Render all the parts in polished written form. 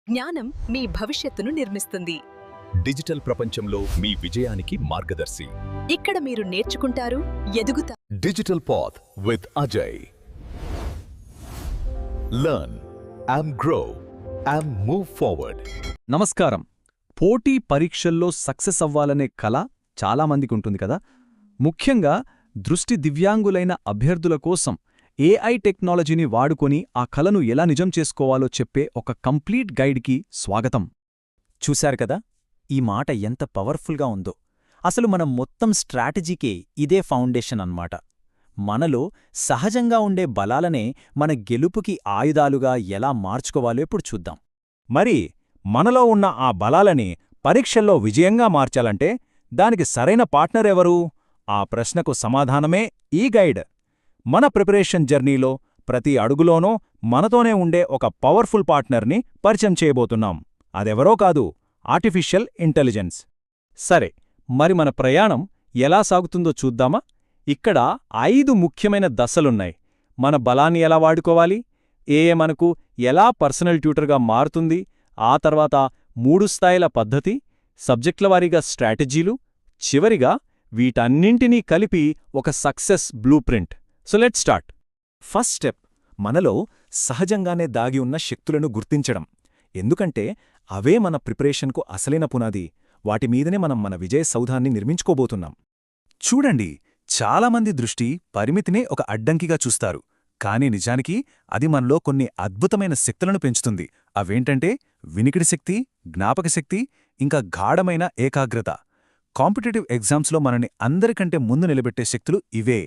జ్ఞానం మీ భవిష్యత్తును నిర్మిస్తుంది. డిజిటల్ ప్రపంచంలో మీ విజయానికి మార్గదర్శి. ఇక్కడ మీరు నేర్చుకుంటారు, ఎదుగుతారు. Digital path with Ajay. Learn and grow and move forward. నమస్కారం. పోటీ పరీక్షల్లో సక్సెస్ అవ్వాలనే కల చాలామందికి ఉంటుంది కదా. ముఖ్యంగా దృష్టి దివ్యాంగులైన అభ్యర్థుల కోసం ఏఐ టెక్నాలజీని వాడుకొని ఆ కలను ఎలా నిజం చేసుకోవాలో చెప్పే ఒక కంప్లీట్ గైడ్కి స్వాగతం. చూశారు కదా, ఈ మాట ఎంత పవర్ఫుల్గా ఉందో. అసలు మనం మొత్తం స్ట్రాటజీకే ఇదే ఫౌండేషన్ అన్నమాట. మనలో సహజంగా ఉండే బలాలనే మన గెలుపుకి ఆయుధాలుగా ఎలా మార్చుకోవాలో ఇప్పుడు చూద్దాం. మరి మనలో ఉన్న ఆ బలాలని పరీక్షల్లో విజయంగా మార్చాలంటే దానికి సరైన పార్ట్నర్ ఎవరు? ఆ ప్రశ్నకు సమాధానమే ఈ గైడ్. మన ప్రిపరేషన్ జర్నీలో ప్రతి అడుగులోనూ మనతోనే ఉండే ఒక పవర్ఫుల్ పార్ట్నర్ని పరిచయం చేయబోతున్నాం. అదెవరో కాదు, ఆర్టిఫిషియల్ ఇంటెలిజెన్స్. సరే, మరి మన ప్రయాణం ఎలా సాగుతుందో చూద్దామా? ఇక్కడ 5 ముఖ్యమైన దశలున్నాయి. మన బలాన్ని ఎలా వాడుకోవాలి, ఏఏ మనకు ఎలా పర్సనల్ ట్యూటర్గా మారుతుంది, ఆ తర్వాత 3 స్థాయిల పద్ధతి, సబ్జెక్టుల వారీగా స్ట్రాటజీలు, చివరిగా వీటన్నింటినీ కలిపి ఒక success blue print. So let's start. First step, మనలో సహజంగానే దాగి ఉన్న శక్తులను గుర్తించడం. ఎందుకంటే అవే మన ప్రిపరేషన్కు అసలైన పునాది. వాటిమీదనే మనం మన విజయ సౌధాన్ని నిర్మించుకోబోతున్నాం. చూడండి, చాలామంది దృష్టి పరిమితినే ఒక అడ్డంకిగా చూస్తారు. కానీ నిజానికి అది మనలో కొన్ని అద్భుతమైన శక్తులను పెంచుతుంది. అవేంటంటే వినికిడి శక్తి, జ్ఞాపకశక్తి, ఇంకా గాఢమైన ఏకాగ్రత. కాంపిటేటివ్ ఎగ్జామ్స్లో మనని అందరికంటే ముందు నిలబెట్టే శక్తులు ఇవే.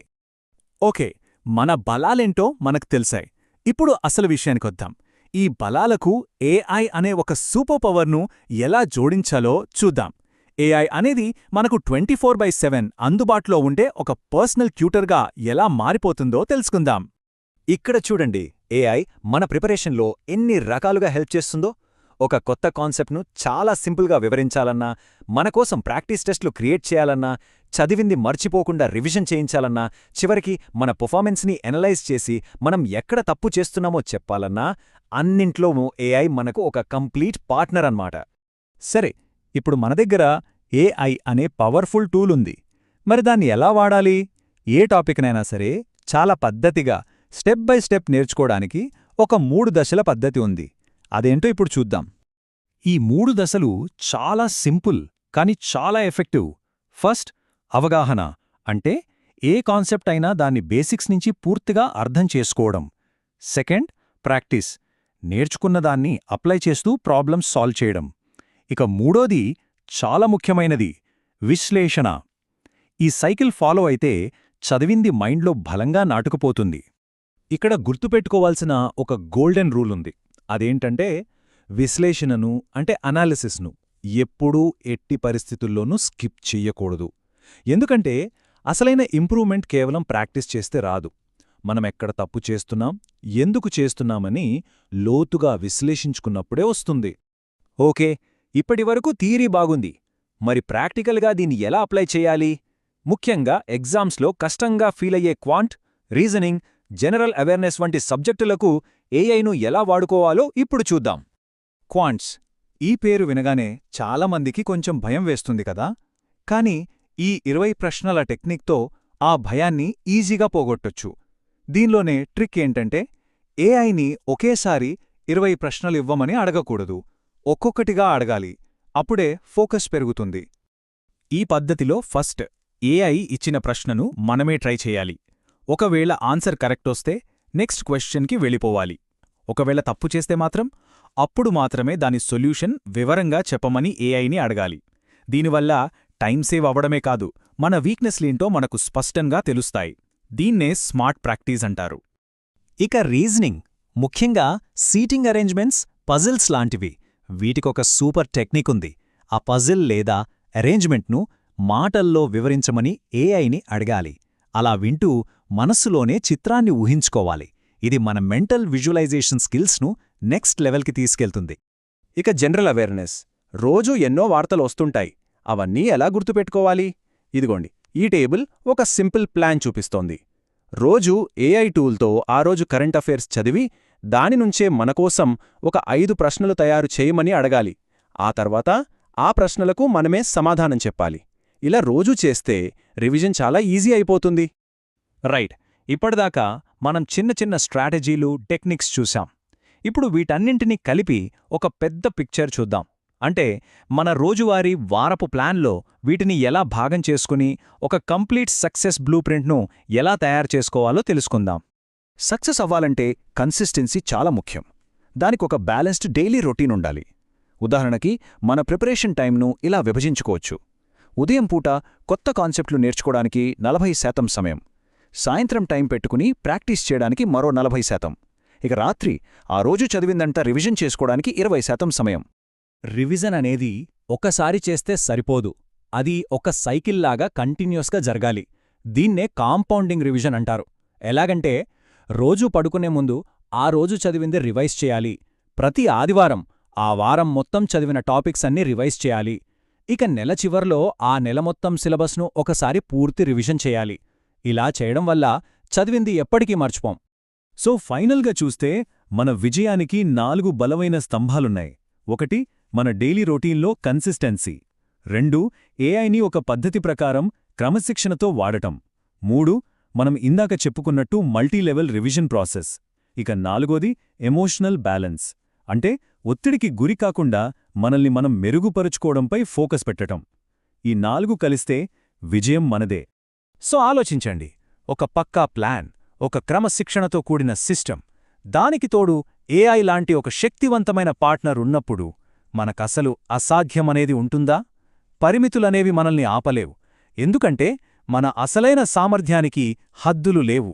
ఓకే, మన బలాలేంటో మనకు తెలిసాయి. ఇప్పుడు అసలు విషయానికొద్దాం. ఈ బలాలకు ఏఐ అనే ఒక సూపర్ పవర్ను ఎలా జోడించాలో చూద్దాం. ఏఐ అనేది మనకు 24/7 అందుబాటులో ఉండే ఒక పర్సనల్ ట్యూటర్గా ఎలా మారిపోతుందో తెలుసుకుందాం. ఇక్కడ చూడండి, ఏఐ మన ప్రిపరేషన్లో ఎన్ని రకాలుగా హెల్ప్ చేస్తుందో. ఒక కొత్త కాన్సెప్ట్ను చాలా సింపుల్గా వివరించాలన్నా, మనకోసం ప్రాక్టీస్ టెస్ట్లు క్రియేట్ చేయాలన్నా, చదివింది మర్చిపోకుండా రివిజన్ చేయించాలన్నా, చివరికి మన పర్ఫార్మెన్స్ని ఎనలైజ్ చేసి మనం ఎక్కడ తప్పు చేస్తున్నామో చెప్పాలన్నా, అన్నింట్లోనూ ఏఐ మనకు ఒక కంప్లీట్ పార్ట్నర్ అన్నమాట. సరే, ఇప్పుడు మన దగ్గర ఏఐ అనే పవర్ఫుల్ టూల్ ఉంది. మరి దాన్ని ఎలా వాడాలి? ఏ టాపిక్నైనా సరే చాలా పద్ధతిగా స్టెప్ బై స్టెప్ నేర్చుకోవడానికి ఒక 3 దశల పద్ధతి ఉంది. అదేంటో ఇప్పుడు చూద్దాం. ఈ 3 దశలు చాలా సింపుల్ కానీ చాలా ఎఫెక్టివ్. ఫస్ట్, అవగాహన. అంటే ఏ కాన్సెప్ట్ అయినా దాన్ని బేసిక్స్ నుంచి పూర్తిగా అర్థం చేసుకోవడం. Second, practice. నేర్చుకున్నదాన్ని అప్లై చేస్తూ ప్రాబ్లమ్స్ సాల్వ్ చేయడం. ఇక మూడోది చాలా ముఖ్యమైనది, విశ్లేషణ. ఈ సైకిల్ ఫాలో అయితే చదివింది మైండ్లో బలంగా నాటుకుపోతుంది. ఇక్కడ గుర్తుపెట్టుకోవాల్సిన ఒక గోల్డెన్ రూల్ ఉంది. అదేంటంటే విశ్లేషణను అంటే అనాలిసిస్ను ఎప్పుడూ ఎట్టి పరిస్థితుల్లోనూ స్కిప్ చెయ్యకూడదు. ఎందుకంటే అసలైన ఇంప్రూవ్మెంట్ కేవలం ప్రాక్టీస్ చేస్తే రాదు. మనమెక్కడ తప్పు చేస్తున్నాం, ఎందుకు చేస్తున్నామని లోతుగా విశ్లేషించుకున్నప్పుడే వస్తుంది. ఓకే, ఇప్పటివరకు థియరీ బాగుంది. మరి ప్రాక్టికల్గా దీన్ని ఎలా అప్లై చేయాలి? ముఖ్యంగా ఎగ్జామ్స్లో కష్టంగా ఫీలయ్యే క్వాంట్, రీజనింగ్, జనరల్ అవేర్నెస్ వంటి సబ్జెక్టులకు ఏఐను ఎలా వాడుకోవాలో ఇప్పుడు చూద్దాం. క్వాంట్స్. ఈ పేరు వినగానే చాలామందికి కొంచెం భయం వేస్తుంది కదా. కానీ ఈ 20 ప్రశ్నల టెక్నిక్తో ఆ భయాన్ని ఈజీగా పోగొట్టొచ్చు. దీనిలోనే ట్రిక్ ఏంటంటే ఏఐని ఒకేసారి 20 ప్రశ్నలు ఇవ్వమని అడగకూడదు. ఒక్కొక్కటిగా అడగాలి. అప్పుడే ఫోకస్ పెరుగుతుంది. ఈ పద్ధతిలో ఫస్ట్, ఏఐ ఇచ్చిన ప్రశ్నను మనమే ట్రై చేయాలి. ఒకవేళ ఆన్సర్ కరెక్టొస్తే నెక్స్ట్ క్వశ్చన్కి వెళ్ళిపోవాలి. ఒకవేళ తప్పు చేస్తే మాత్రం అప్పుడు మాత్రమే దాని సొల్యూషన్ వివరంగా చెప్పమని ఏఐని అడగాలి. దీనివల్ల టైం సేవ్ అవ్వడమే కాదు, మన వీక్నెస్లేంటో మనకు స్పష్టంగా తెలుస్తాయి. దీన్నే స్మార్ట్ ప్రాక్టీస్ అంటారు. ఇక రీజనింగ్, ముఖ్యంగా సీటింగ్ అరేంజ్మెంట్స్, పజిల్స్ లాంటివి. వీటికొక సూపర్ టెక్నిక్ ఉంది. ఆ పజిల్ లేదా అరేంజ్మెంట్ను మాటల్లో వివరించమని ఏఐని అడగాలి. అలా వింటూ మనస్సులోనే చిత్రాన్ని ఊహించుకోవాలి. ఇది మన మెంటల్ విజువలైజేషన్ స్కిల్స్ను నెక్స్ట్ లెవెల్కి తీసుకెళ్తుంది. ఇక జనరల్ అవేర్నెస్. రోజూ ఎన్నో వార్తలు వస్తుంటాయి. అవన్నీ ఎలా గుర్తుపెట్టుకోవాలి? ఇదిగోండి, ఈ టేబుల్ ఒక సింపుల్ ప్లాన్ చూపిస్తోంది. రోజూ ఏఐ టూల్తో ఆ రోజు కరెంట్ అఫైర్స్ చదివి దానినుంచే మనకోసం ఒక 5 ప్రశ్నలు తయారు చేయమని అడగాలి. ఆ తర్వాత ఆ ప్రశ్నలకు మనమే సమాధానం చెప్పాలి. ఇలా రోజూ చేస్తే రివిజన్ చాలా ఈజీ అయిపోతుంది. రైట్. ఇప్పటిదాకా మనం చిన్న చిన్న స్ట్రాటజీలు, టెక్నిక్స్ చూశాం. ఇప్పుడు వీటన్నింటినీ కలిపి ఒక పెద్ద పిక్చర్ చూద్దాం. అంటే మన రోజువారీ వారపు ప్లాన్లో వీటిని ఎలా భాగం చేసుకుని ఒక కంప్లీట్ సక్సెస్ బ్లూప్రింట్ను ఎలా తయారు చేసుకోవాలో తెలుసుకుందాం. సక్సెస్ అవ్వాలంటే కన్సిస్టెన్సీ చాలా ముఖ్యం. దానికొక బ్యాలెన్స్డ్ డైలీ రొటీన్ ఉండాలి. ఉదాహరణకి మన ప్రిపరేషన్ టైంను ఇలా విభజించుకోవచ్చు. ఉదయం పూట కొత్త కాన్సెప్ట్లు నేర్చుకోవడానికి 40% సమయం, సాయంత్రం టైం పెట్టుకుని ప్రాక్టీస్ చేయడానికి మరో 40%, ఇక రాత్రి ఆ రోజు చదివిందంతా రివిజన్ చేసుకోవడానికి 20% సమయం. రివిజన్ అనేది ఒకసారి చేస్తే సరిపోదు. అది ఒక సైకిల్లాగా కంటిన్యూస్గా జరగాలి. దీన్నే కాంపౌండింగ్ రివిజన్ అంటారు. ఎలాగంటే రోజూ పడుకునే ముందు ఆ రోజు చదివింది రివైజ్ చేయాలి. ప్రతి ఆదివారం ఆ వారం మొత్తం చదివిన టాపిక్స్ అన్నీ రివైజ్ చేయాలి. ఇక నెల చివర్లో ఆ నెల మొత్తం సిలబస్ను ఒకసారి పూర్తి రివిజన్ చేయాలి. ఇలా చేయడం వల్ల చదివింది ఎప్పటికీ మర్చిపోం. సో ఫైనల్గా చూస్తే మన విజయానికి 4 బలమైన స్తంభాలున్నాయి. 1 మన డైలీ రొటీన్లో కన్సిస్టెన్సీ, 2 ఏఐని ఒక పద్ధతి ప్రకారం క్రమశిక్షణతో వాడటం, 3 మనం ఇందాక చెప్పుకున్నట్టు మల్టీలెవెల్ రివిజన్ ప్రాసెస్, ఇక 4ది ఎమోషనల్ బ్యాలెన్స్, అంటే ఒత్తిడికి గురి కాకుండా మనల్ని మనం మెరుగుపరుచుకోవడంపై ఫోకస్ పెట్టటం. ఈ 4 కలిస్తే విజయం మనదే. సో ఆలోచించండి. ఒక పక్కా ప్లాన్, ఒక క్రమశిక్షణతో కూడిన సిస్టమ్, దానికి తోడు ఏఐ లాంటి ఒక శక్తివంతమైన పార్ట్నర్ ఉన్నప్పుడు మనకసలు అసాధ్యమనేది ఉంటుందా? పరిమితులనేవి మనల్ని ఆపలేవు. ఎందుకంటే మన అసలైన సామర్థ్యానికి హద్దులు లేవు.